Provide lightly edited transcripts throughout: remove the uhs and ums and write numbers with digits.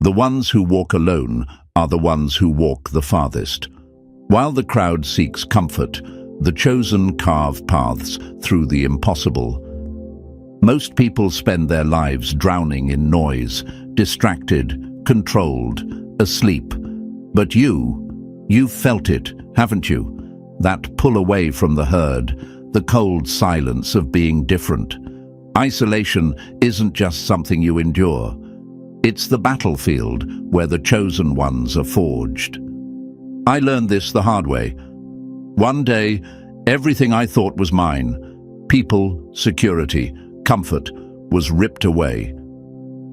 The ones who walk alone are the ones who walk the farthest. While the crowd seeks comfort, the chosen carve paths through the impossible. Most people spend their lives drowning in noise, distracted, controlled, asleep. But you've felt it, haven't you? That pull away from the herd, the cold silence of being different. Isolation isn't just something you endure. It's the battlefield where the chosen ones are forged. I learned this the hard way. One day, everything I thought was mine, people, security, comfort, was ripped away.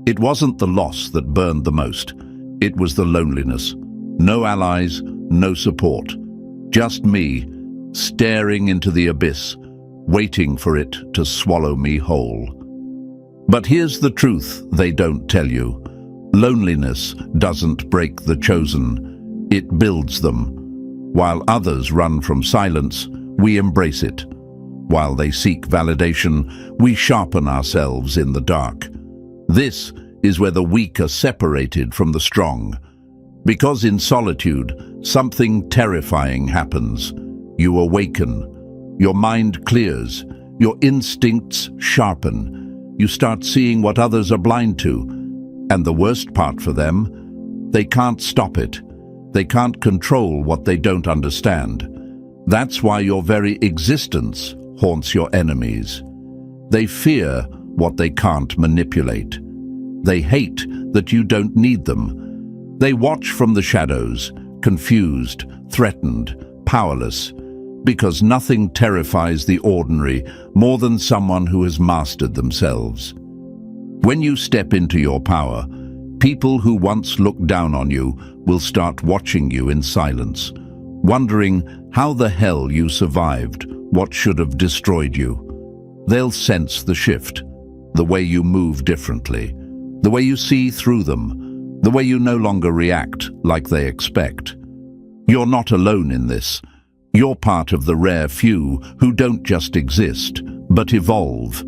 It wasn't the loss that burned the most. It was the loneliness. No allies, no support. Just me, staring into the abyss, waiting for it to swallow me whole. But here's the truth they don't tell you. Loneliness doesn't break the chosen. It builds them. While others run from silence, we embrace it. While they seek validation, we sharpen ourselves in the dark. This is where the weak are separated from the strong. Because in solitude, something terrifying happens. You awaken. Your mind clears. Your instincts sharpen. You start seeing what others are blind to. And the worst part for them, they can't stop it. They can't control what they don't understand. That's why your very existence haunts your enemies. They fear what they can't manipulate. They hate that you don't need them. They watch from the shadows, confused, threatened, powerless, because nothing terrifies the ordinary more than someone who has mastered themselves. When you step into your power, people who once looked down on you will start watching you in silence, wondering how the hell you survived what should have destroyed you. They'll sense the shift, the way you move differently, the way you see through them, the way you no longer react like they expect. You're not alone in this. You're part of the rare few who don't just exist, but evolve.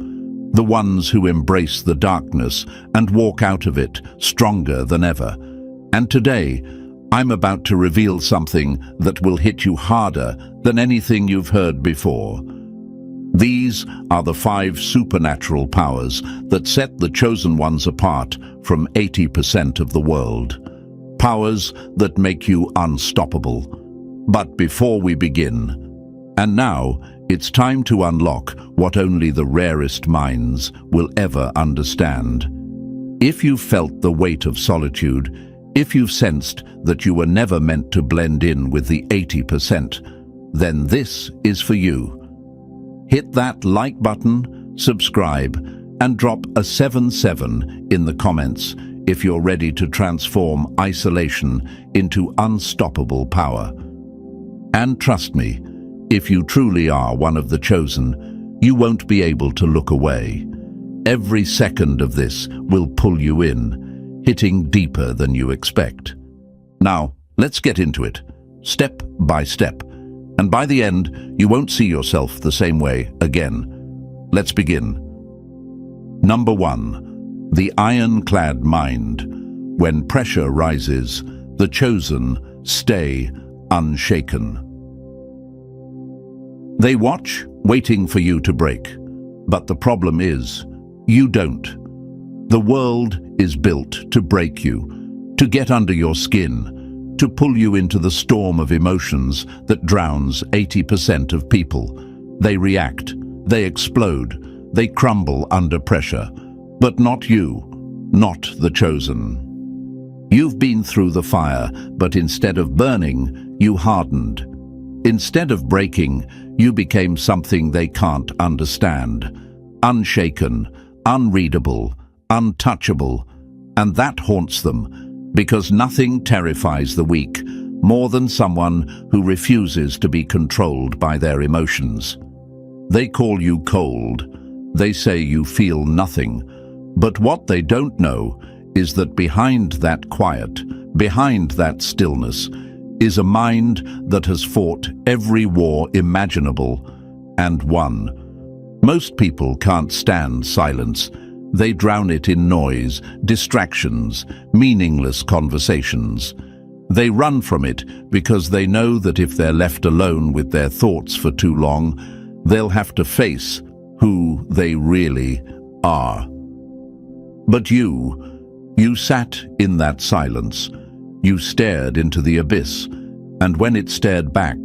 The ones who embrace the darkness and walk out of it stronger than ever. And today, I'm about to reveal something that will hit you harder than anything you've heard before. These are the 5 supernatural powers that set the chosen ones apart from 80% of the world. Powers that make you unstoppable. But before we begin, and now it's time to unlock what only the rarest minds will ever understand. If you've felt the weight of solitude, if you've sensed that you were never meant to blend in with the 80%, then this is for you. Hit that like button, subscribe, and drop a 77 in the comments if you're ready to transform isolation into unstoppable power. And trust me, if you truly are one of the chosen, you won't be able to look away. Every second of this will pull you in, hitting deeper than you expect. Now, let's get into it, step by step. And by the end, you won't see yourself the same way again. Let's begin. Number 1. The ironclad mind. When pressure rises, the chosen stay unshaken. They watch, waiting for you to break. But the problem is, you don't. The world is built to break you, to get under your skin, to pull you into the storm of emotions that drowns 80% of people. They react, they explode, they crumble under pressure. But not you, not the chosen. You've been through the fire, but instead of burning, you hardened. Instead of breaking, you became something they can't understand. Unshaken, unreadable, untouchable, and that haunts them. Because nothing terrifies the weak more than someone who refuses to be controlled by their emotions. They call you cold. They say you feel nothing. But what they don't know is that behind that quiet, behind that stillness, is a mind that has fought every war imaginable and won. Most people can't stand silence. They drown it in noise, distractions, meaningless conversations. They run from it because they know that if they're left alone with their thoughts for too long, they'll have to face who they really are. But you sat in that silence. You stared into the abyss, and when it stared back,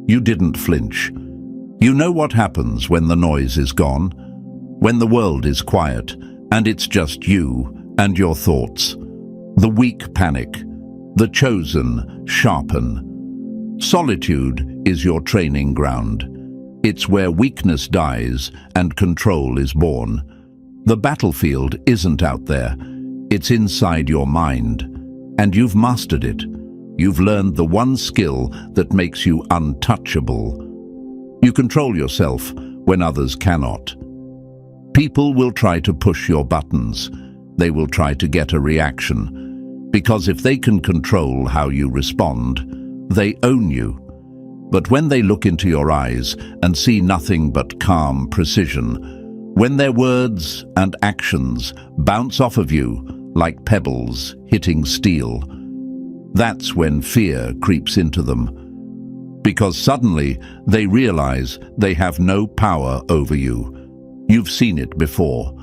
you didn't flinch. You know what happens when the noise is gone, when the world is quiet, and it's just you and your thoughts. The weak panic, the chosen sharpen. Solitude is your training ground. It's where weakness dies and control is born. The battlefield isn't out there, it's inside your mind. And you've mastered it. You've learned the one skill that makes you untouchable. You control yourself when others cannot. People will try to push your buttons. They will try to get a reaction. Because if they can control how you respond, they own you. But when they look into your eyes and see nothing but calm precision, when their words and actions bounce off of you like pebbles hitting steel, that's when fear creeps into them. Because suddenly they realize they have no power over you. You've seen it before.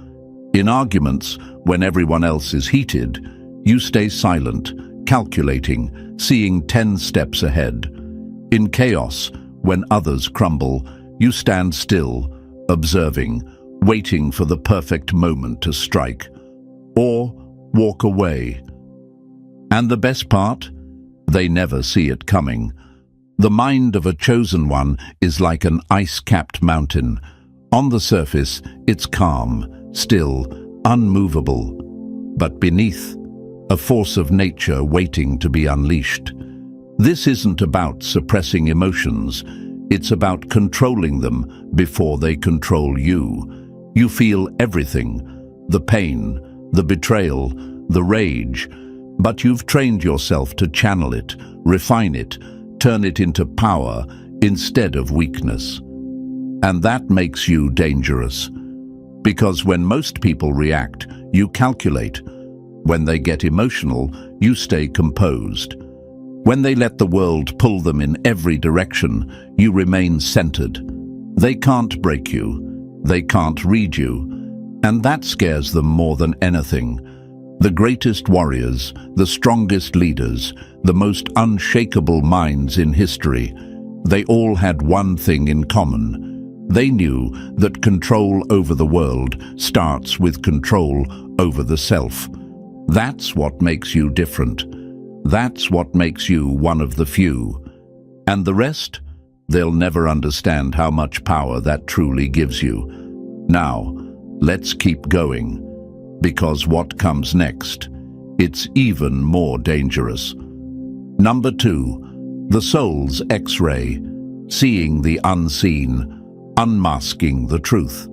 In arguments, when everyone else is heated, you stay silent, calculating, seeing 10 steps ahead. In chaos, when others crumble, you stand still, observing, waiting for the perfect moment to strike, or walk away. And the best part? They never see it coming. The mind of a chosen one is like an ice-capped mountain. On the surface, it's calm, still, unmovable. But beneath, a force of nature waiting to be unleashed. This isn't about suppressing emotions. It's about controlling them before they control you. You feel everything, the pain, the betrayal, the rage, but you've trained yourself to channel it, refine it, turn it into power instead of weakness. And that makes you dangerous. Because when most people react, you calculate. When they get emotional, you stay composed. When they let the world pull them in every direction, you remain centered. They can't break you. They can't read you. And that scares them more than anything. The greatest warriors, the strongest leaders, the most unshakable minds in history, they all had one thing in common. They knew that control over the world starts with control over the self. That's what makes you different. That's what makes you one of the few. And the rest? They'll never understand how much power that truly gives you. Now, let's keep going. Because what comes next, it's even more dangerous. Number 2, the soul's X-ray, seeing the unseen, unmasking the truth.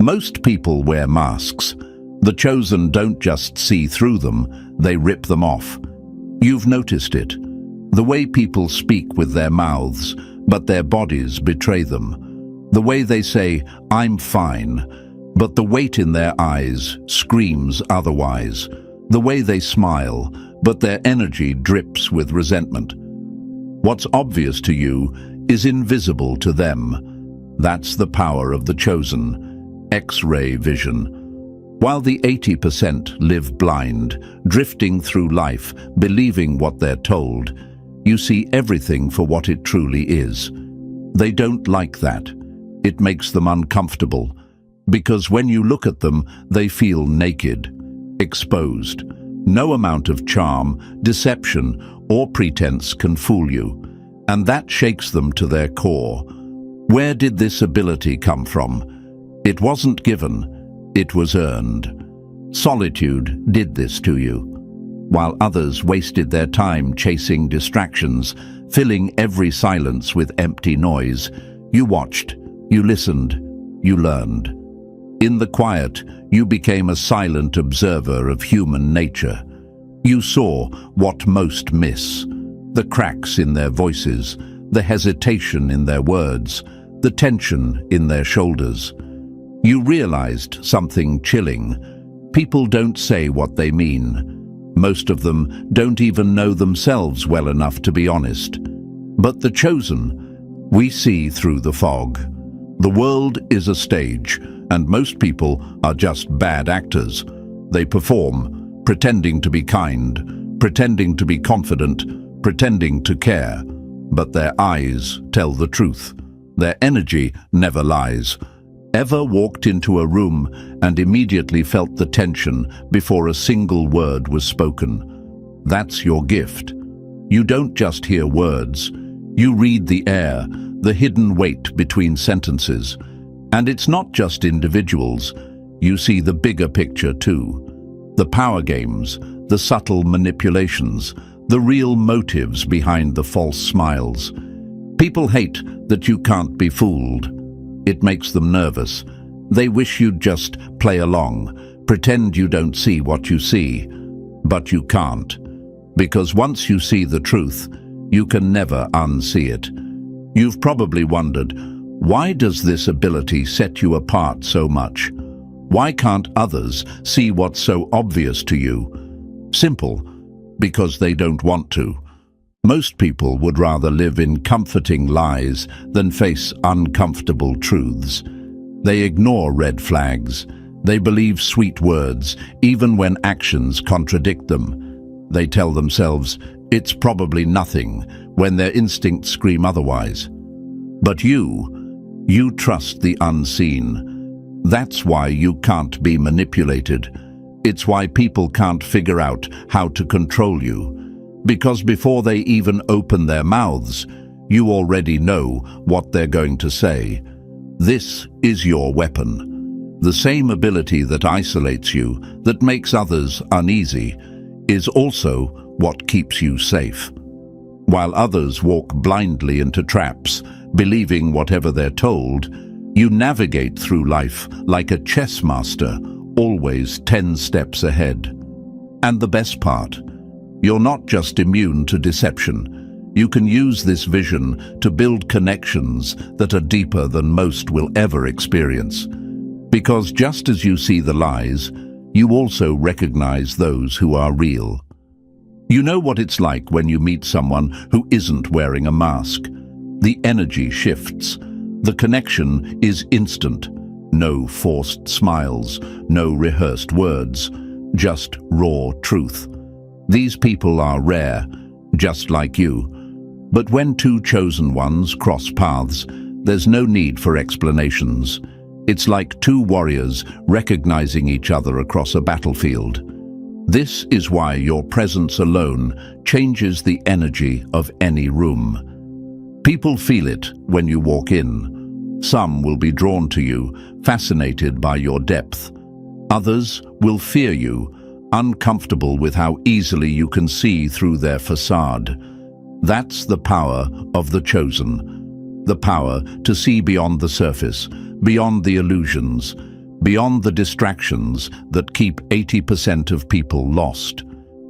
Most people wear masks. The chosen don't just see through them, they rip them off. You've noticed it. The way people speak with their mouths, but their bodies betray them. The way they say, "I'm fine," but the weight in their eyes screams otherwise. The way they smile, but their energy drips with resentment. What's obvious to you is invisible to them. That's the power of the chosen, X-ray vision. While the 80% live blind, drifting through life, believing what they're told, you see everything for what it truly is. They don't like that. It makes them uncomfortable. Because when you look at them, they feel naked, exposed. No amount of charm, deception, or pretense can fool you. And that shakes them to their core. Where did this ability come from? It wasn't given, it was earned. Solitude did this to you. While others wasted their time chasing distractions, filling every silence with empty noise, you watched, you listened, you learned. In the quiet, you became a silent observer of human nature. You saw what most miss, the cracks in their voices, the hesitation in their words, the tension in their shoulders. You realized something chilling. People don't say what they mean. Most of them don't even know themselves well enough to be honest. But the chosen, we see through the fog. The world is a stage, and most people are just bad actors. They perform, pretending to be kind, pretending to be confident, pretending to care. But their eyes tell the truth. Their energy never lies. Ever walked into a room and immediately felt the tension before a single word was spoken? That's your gift. You don't just hear words. You read the air, the hidden weight between sentences. And it's not just individuals. You see the bigger picture too. The power games, the subtle manipulations, the real motives behind the false smiles. People hate that you can't be fooled. It makes them nervous. They wish you'd just play along, pretend you don't see what you see. But you can't. Because once you see the truth, you can never unsee it. You've probably wondered, why does this ability set you apart so much? Why can't others see what's so obvious to you? Simple, because they don't want to. Most people would rather live in comforting lies than face uncomfortable truths. They ignore red flags. They believe sweet words, even when actions contradict them. They tell themselves, it's probably nothing, when their instincts scream otherwise. But you trust the unseen. That's why you can't be manipulated. It's why people can't figure out how to control you. Because before they even open their mouths, you already know what they're going to say. This is your weapon. The same ability that isolates you, that makes others uneasy, is also what keeps you safe. While others walk blindly into traps, believing whatever they're told, you navigate through life like a chess master, always 10 steps ahead. And the best part, you're not just immune to deception. You can use this vision to build connections that are deeper than most will ever experience. Because just as you see the lies, you also recognize those who are real. You know what it's like when you meet someone who isn't wearing a mask. The energy shifts. The connection is instant. No forced smiles, no rehearsed words, just raw truth. These people are rare, just like you. But when two chosen ones cross paths, there's no need for explanations. It's like two warriors recognizing each other across a battlefield. This is why your presence alone changes the energy of any room. People feel it when you walk in. Some will be drawn to you, fascinated by your depth. Others will fear you, uncomfortable with how easily you can see through their facade. That's the power of the chosen. The power to see beyond the surface, beyond the illusions, beyond the distractions that keep 80% of people lost.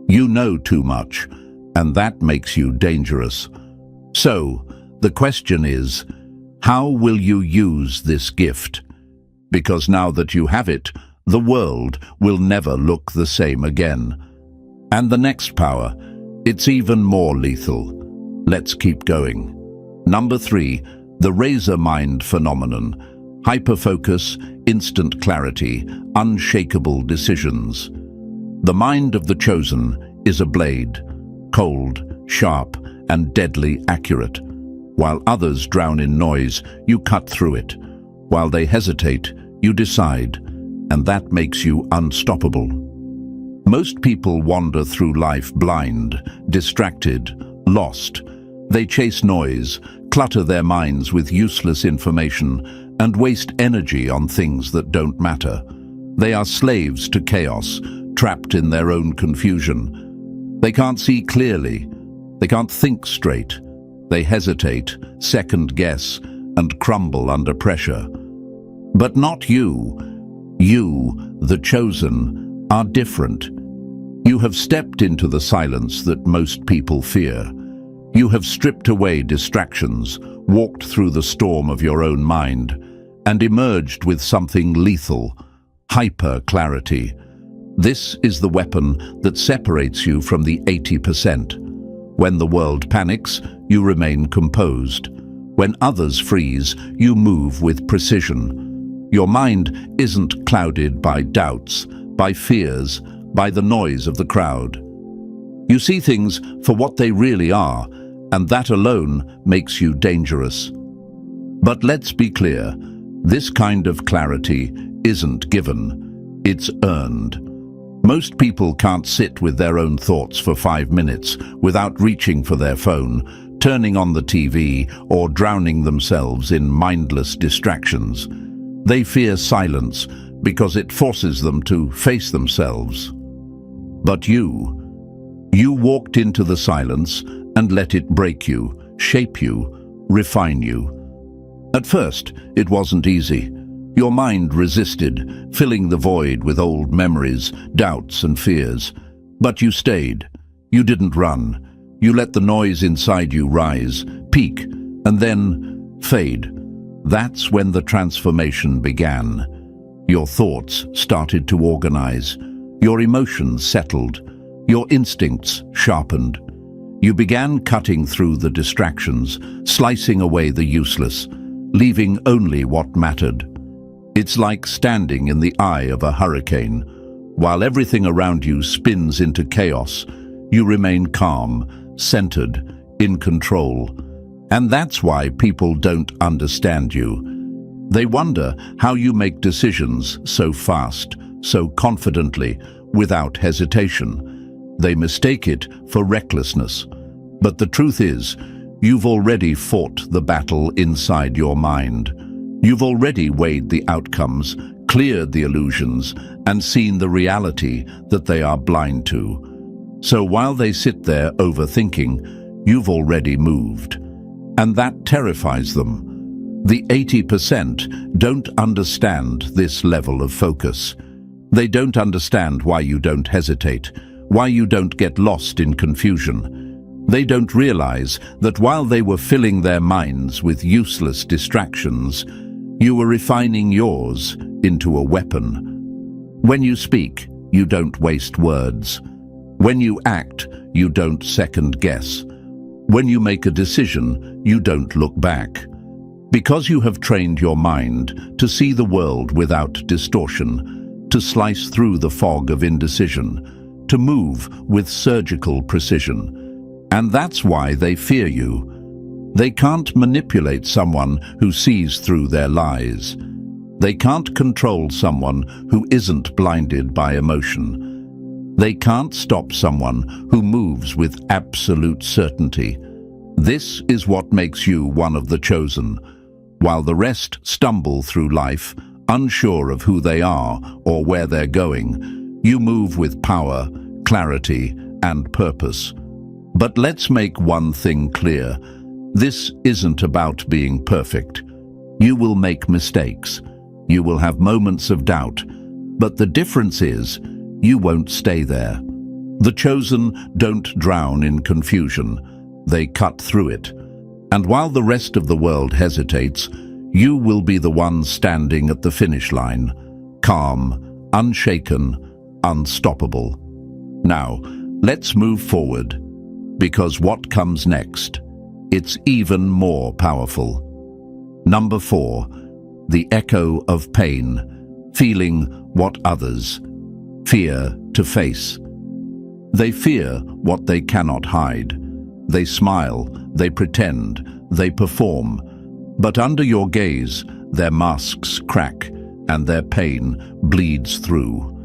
You know too much, and that makes you dangerous. So, the question is, how will you use this gift? Because now that you have it, the world will never look the same again. And the next power, it's even more lethal. Let's keep going. Number 3, the razor mind phenomenon. Hyperfocus, instant clarity, unshakable decisions. The mind of the chosen is a blade, cold, sharp, and deadly accurate. While others drown in noise, you cut through it. While they hesitate, you decide, and that makes you unstoppable. Most people wander through life blind, distracted, lost. They chase noise, clutter their minds with useless information, and waste energy on things that don't matter. They are slaves to chaos, trapped in their own confusion. They can't see clearly. They can't think straight. They hesitate, second-guess, and crumble under pressure. But not you. You, the chosen, are different. You have stepped into the silence that most people fear. You have stripped away distractions, walked through the storm of your own mind, and emerged with something lethal: hyper-clarity. This is the weapon that separates you from the 80%. When the world panics, you remain composed. When others freeze, you move with precision. Your mind isn't clouded by doubts, by fears, by the noise of the crowd. You see things for what they really are, and that alone makes you dangerous. But let's be clear, this kind of clarity isn't given, it's earned. Most people can't sit with their own thoughts for 5 minutes without reaching for their phone, turning on the TV, or drowning themselves in mindless distractions. They fear silence because it forces them to face themselves. But you walked into the silence and let it break you, shape you, refine you. At first, it wasn't easy. Your mind resisted, filling the void with old memories, doubts and fears. But you stayed. You didn't run. You let the noise inside you rise, peak, and then fade. That's when the transformation began. Your thoughts started to organize. Your emotions settled. Your instincts sharpened. You began cutting through the distractions, slicing away the useless, leaving only what mattered. It's like standing in the eye of a hurricane. While everything around you spins into chaos, you remain calm, centered, in control. And that's why people don't understand you. They wonder how you make decisions so fast, so confidently, without hesitation. They mistake it for recklessness. But the truth is, you've already fought the battle inside your mind. You've already weighed the outcomes, cleared the illusions, and seen the reality that they are blind to. So while they sit there overthinking, you've already moved. And that terrifies them. The 80% don't understand this level of focus. They don't understand why you don't hesitate, why you don't get lost in confusion. They don't realize that while they were filling their minds with useless distractions, you were refining yours into a weapon. When you speak, you don't waste words. When you act, you don't second guess. When you make a decision, you don't look back. Because you have trained your mind to see the world without distortion, to slice through the fog of indecision, to move with surgical precision. And that's why they fear you. They can't manipulate someone who sees through their lies. They can't control someone who isn't blinded by emotion. They can't stop someone who moves with absolute certainty. This is what makes you one of the chosen. While the rest stumble through life, unsure of who they are or where they're going, you move with power, clarity, and purpose. But let's make one thing clear. This isn't about being perfect. You will make mistakes. You will have moments of doubt. But the difference is, you won't stay there. The chosen don't drown in confusion. They cut through it. And while the rest of the world hesitates, you will be the one standing at the finish line, calm, unshaken, unstoppable. Now, let's move forward. Because what comes next, it's even more powerful. Number 4, the echo of pain, feeling what others fear to face. They fear what they cannot hide. They smile, they pretend, they perform. But under your gaze, their masks crack and their pain bleeds through.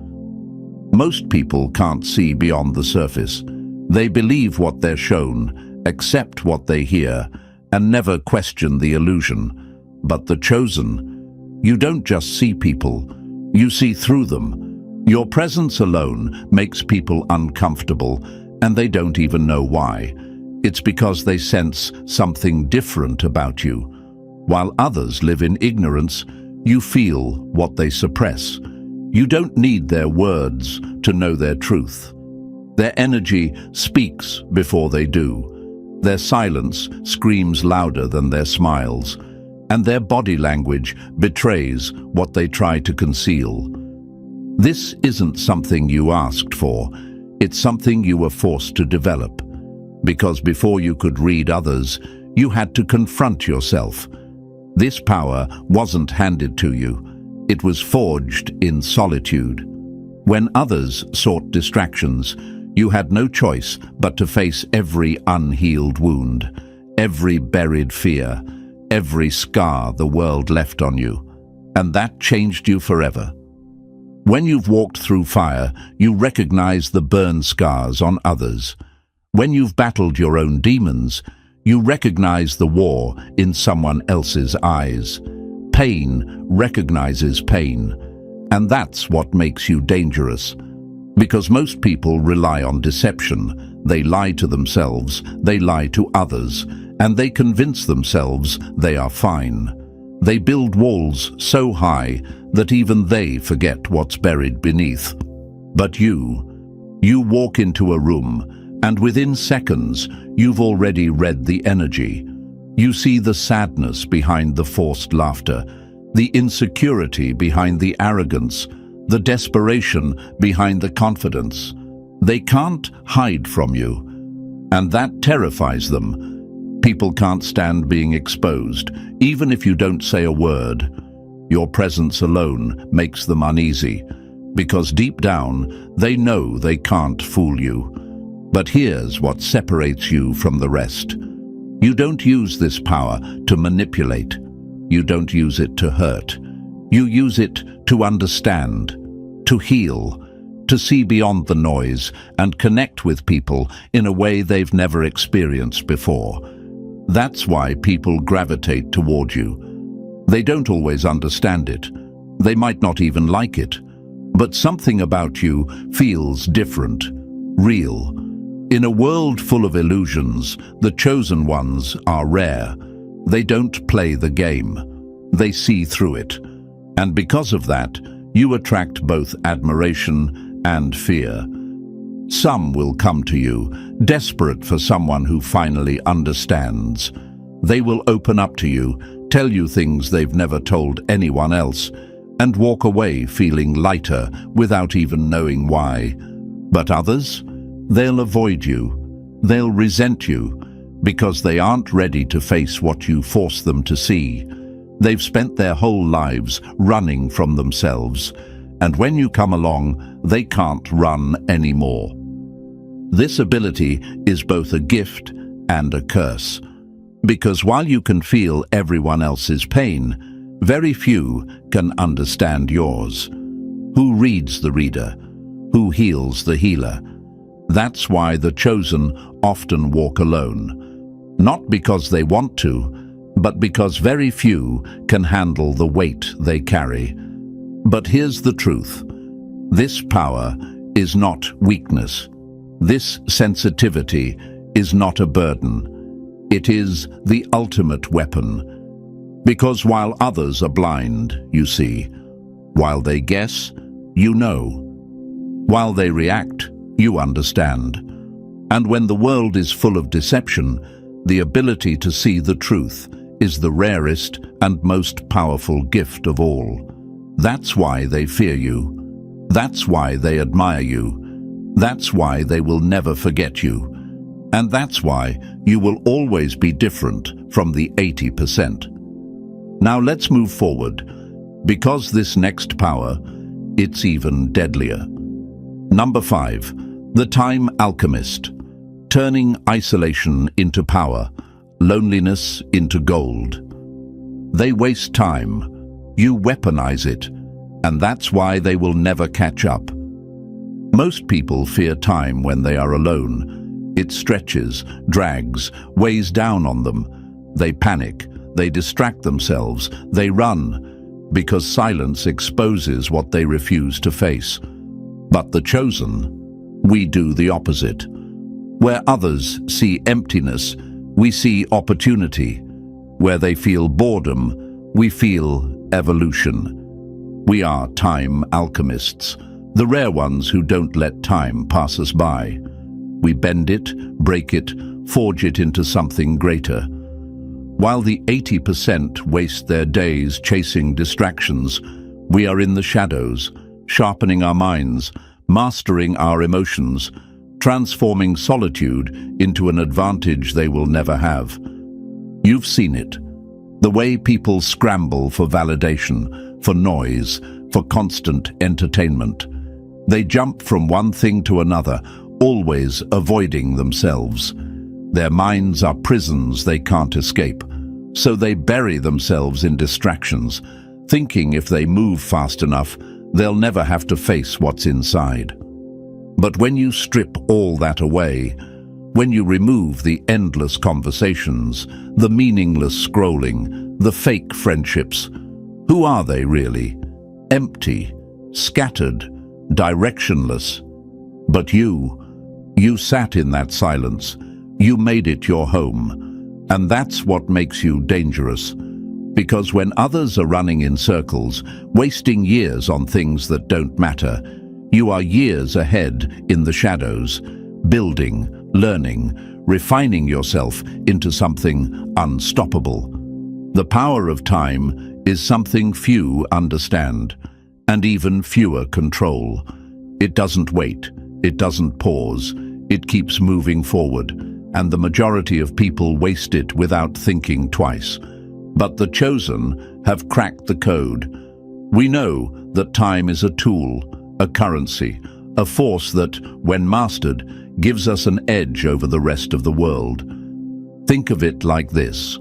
Most people can't see beyond the surface. They believe what they're shown, accept what they hear, and never question the illusion. But the chosen, you don't just see people, you see through them. Your presence alone makes people uncomfortable, and they don't even know why. It's because they sense something different about you. While others live in ignorance, you feel what they suppress. You don't need their words to know their truth. Their energy speaks before they do. Their silence screams louder than their smiles. and their body language betrays what they try to conceal. This isn't something you asked for, it's something you were forced to develop. Because before you could read others, you had to confront yourself. This power wasn't handed to you, it was forged in solitude. When others sought distractions, you had no choice but to face every unhealed wound, every buried fear, every scar the world left on you. And that changed you forever. When you've walked through fire, you recognize the burn scars on others. When you've battled your own demons, you recognize the war in someone else's eyes. Pain recognizes pain, and that's what makes you dangerous. Because most people rely on deception. They lie to themselves, they lie to others, and they convince themselves they are fine. They build walls so high that even they forget what's buried beneath. But you walk into a room, and within seconds, you've already read the energy. You see the sadness behind the forced laughter, the insecurity behind the arrogance, the desperation behind the confidence. They can't hide from you, and that terrifies them. People can't stand being exposed, even if you don't say a word. Your presence alone makes them uneasy, because deep down, they know they can't fool you. But here's what separates you from the rest. You don't use this power to manipulate. You don't use it to hurt. You use it to understand, to heal, to see beyond the noise and connect with people in a way they've never experienced before. That's why people gravitate toward you. They don't always understand it. They might not even like it. But something about you feels different, real. In a world full of illusions, the chosen ones are rare. They don't play the game. They see through it. And because of that, you attract both admiration and fear. Some will come to you, desperate for someone who finally understands. They will open up to you, tell you things they've never told anyone else, and walk away feeling lighter without even knowing why. But others? They'll avoid you. They'll resent you because they aren't ready to face what you force them to see. They've spent their whole lives running from themselves, and when you come along, they can't run anymore. This ability is both a gift and a curse, because while you can feel everyone else's pain, very few can understand yours. Who reads the reader? Who heals the healer? That's why the chosen often walk alone. Not because they want to, but because very few can handle the weight they carry. But here's the truth. This power is not weakness. This sensitivity is not a burden. It is the ultimate weapon. Because while others are blind, you see. While they guess, you know. While they react, you understand. And when the world is full of deception, the ability to see the truth is the rarest and most powerful gift of all. That's why they fear you. That's why they admire you. That's why they will never forget you. And that's why you will always be different from the 80%. Now let's move forward, because this next power, it's even deadlier. Number 5, the Time Alchemist, turning isolation into power, loneliness into gold. They waste time, you weaponize it, and that's why they will never catch up. Most people fear time when they are alone. It stretches, drags, weighs down on them. They panic, they distract themselves, they run, because silence exposes what they refuse to face. But the chosen, we do the opposite. Where others see emptiness, we see opportunity. Where they feel boredom, we feel evolution. We are time alchemists, the rare ones who don't let time pass us by. We bend it, break it, forge it into something greater. While the 80% waste their days chasing distractions, we are in the shadows, sharpening our minds, mastering our emotions, transforming solitude into an advantage they will never have. You've seen it. The way people scramble for validation, for noise, for constant entertainment. They jump from one thing to another, always avoiding themselves. Their minds are prisons they can't escape, so they bury themselves in distractions, thinking if they move fast enough, they'll never have to face what's inside. But when you strip all that away, when you remove the endless conversations, the meaningless scrolling, the fake friendships, who are they really? Empty, scattered, directionless. But you sat in that silence. You made it your home. And that's what makes you dangerous. Because when others are running in circles, wasting years on things that don't matter, you are years ahead in the shadows, building, learning, refining yourself into something unstoppable. The power of time is something few understand, and even fewer control. It doesn't wait, it doesn't pause, it keeps moving forward, and the majority of people waste it without thinking twice. But the chosen have cracked the code. We know that time is a tool, a currency, a force that, when mastered, gives us an edge over the rest of the world. Think of it like this.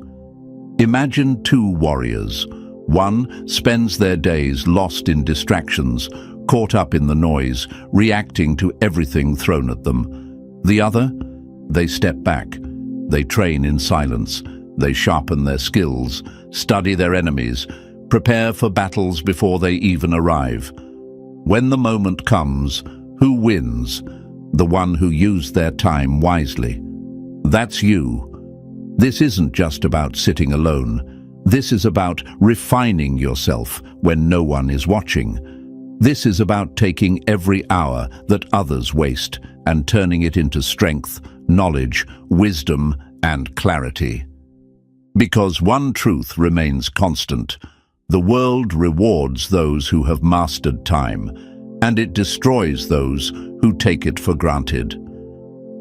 Imagine two warriors. One spends their days lost in distractions, caught up in the noise, reacting to everything thrown at them. The other, they step back. They train in silence. They sharpen their skills, study their enemies, prepare for battles before they even arrive. When the moment comes, who wins? The one who used their time wisely. That's you. This isn't just about sitting alone. This is about refining yourself when no one is watching. This is about taking every hour that others waste and turning it into strength, knowledge, wisdom, and clarity. Because one truth remains constant. The world rewards those who have mastered time, and it destroys those who take it for granted.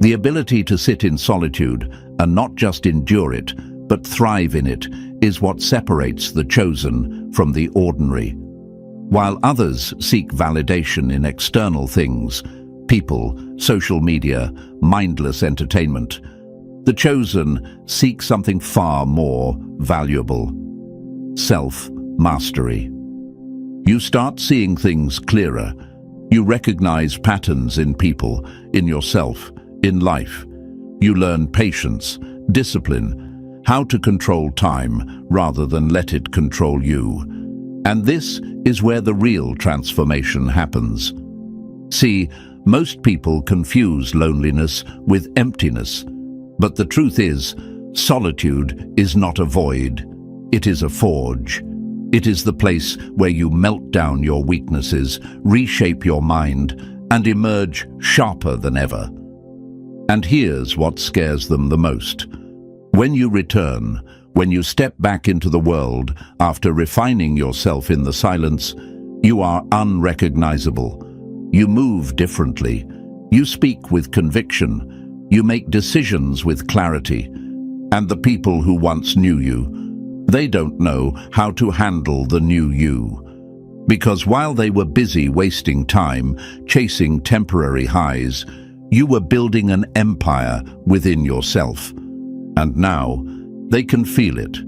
The ability to sit in solitude and not just endure it, but thrive in it, is what separates the chosen from the ordinary. While others seek validation in external things, people, social media, mindless entertainment, the chosen seek something far more valuable: self-mastery. You start seeing things clearer. You recognize patterns in people, in yourself, in life. You learn patience, discipline, how to control time rather than let it control you. And this is where the real transformation happens. See, most people confuse loneliness with emptiness. But the truth is, solitude is not a void. It is a forge. It is the place where you melt down your weaknesses, reshape your mind, and emerge sharper than ever. And here's what scares them the most. When you return, when you step back into the world after refining yourself in the silence, you are unrecognizable. You move differently. You speak with conviction. You make decisions with clarity. And the people who once knew you, they don't know how to handle the new you. Because while they were busy wasting time, chasing temporary highs, you were building an empire within yourself. And now, they can feel it.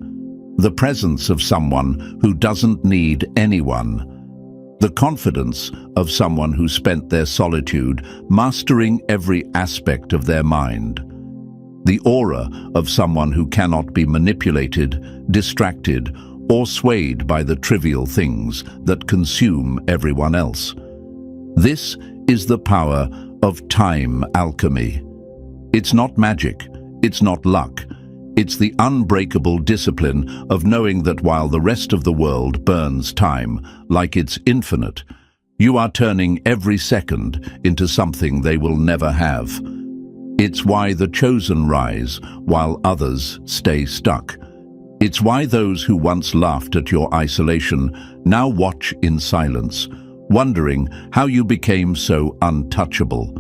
The presence of someone who doesn't need anyone. The confidence of someone who spent their solitude mastering every aspect of their mind. The aura of someone who cannot be manipulated, distracted, or swayed by the trivial things that consume everyone else. This is the power of time alchemy. It's not magic, it's not luck. It's the unbreakable discipline of knowing that while the rest of the world burns time like it's infinite, you are turning every second into something they will never have. It's why the chosen rise while others stay stuck. It's why those who once laughed at your isolation now watch in silence, wondering how you became so untouchable.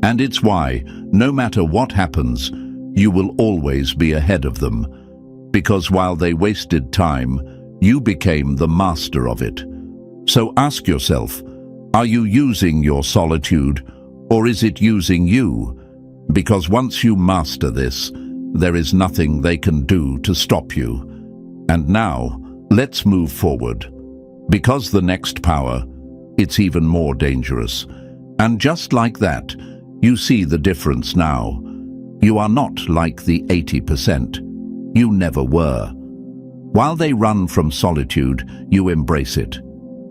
And it's why, no matter what happens, you will always be ahead of them. Because while they wasted time, you became the master of it. So ask yourself, are you using your solitude, or is it using you? Because once you master this, there is nothing they can do to stop you. And now, let's move forward. Because the next power, it's even more dangerous. And just like that, you see the difference now. You are not like the 80%. You never were. While they run from solitude, you embrace it.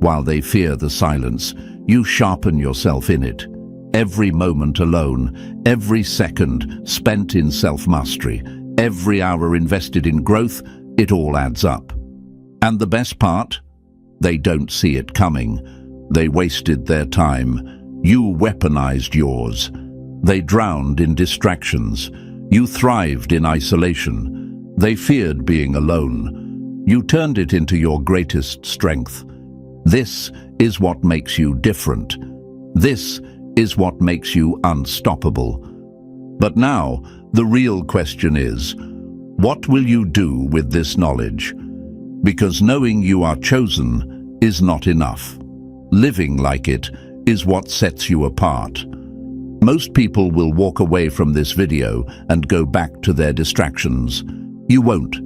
While they fear the silence, you sharpen yourself in it. Every moment alone, every second spent in self-mastery, every hour invested in growth, it all adds up. And the best part? They don't see it coming. They wasted their time. You weaponized yours. They drowned in distractions. You thrived in isolation. They feared being alone. You turned it into your greatest strength. This is what makes you different. This is what makes you unstoppable. But now, the real question is, what will you do with this knowledge? Because knowing you are chosen is not enough. Living like it is what sets you apart. Most people will walk away from this video and go back to their distractions. You won't.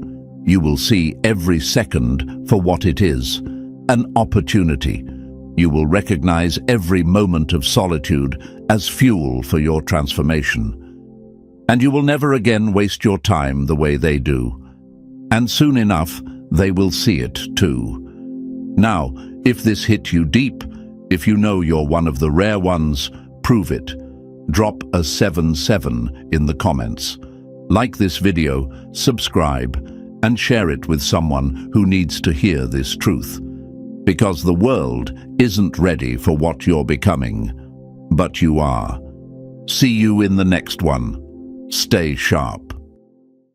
You will see every second for what it is, an opportunity. You will recognize every moment of solitude as fuel for your transformation. And you will never again waste your time the way they do. And soon enough, they will see it too. Now, if this hit you deep, if you know you're one of the rare ones, prove it. Drop a 7-7 in the comments. Like this video, subscribe, and share it with someone who needs to hear this truth. Because the world isn't ready for what you're becoming, but you are. See you in the next one. Stay sharp.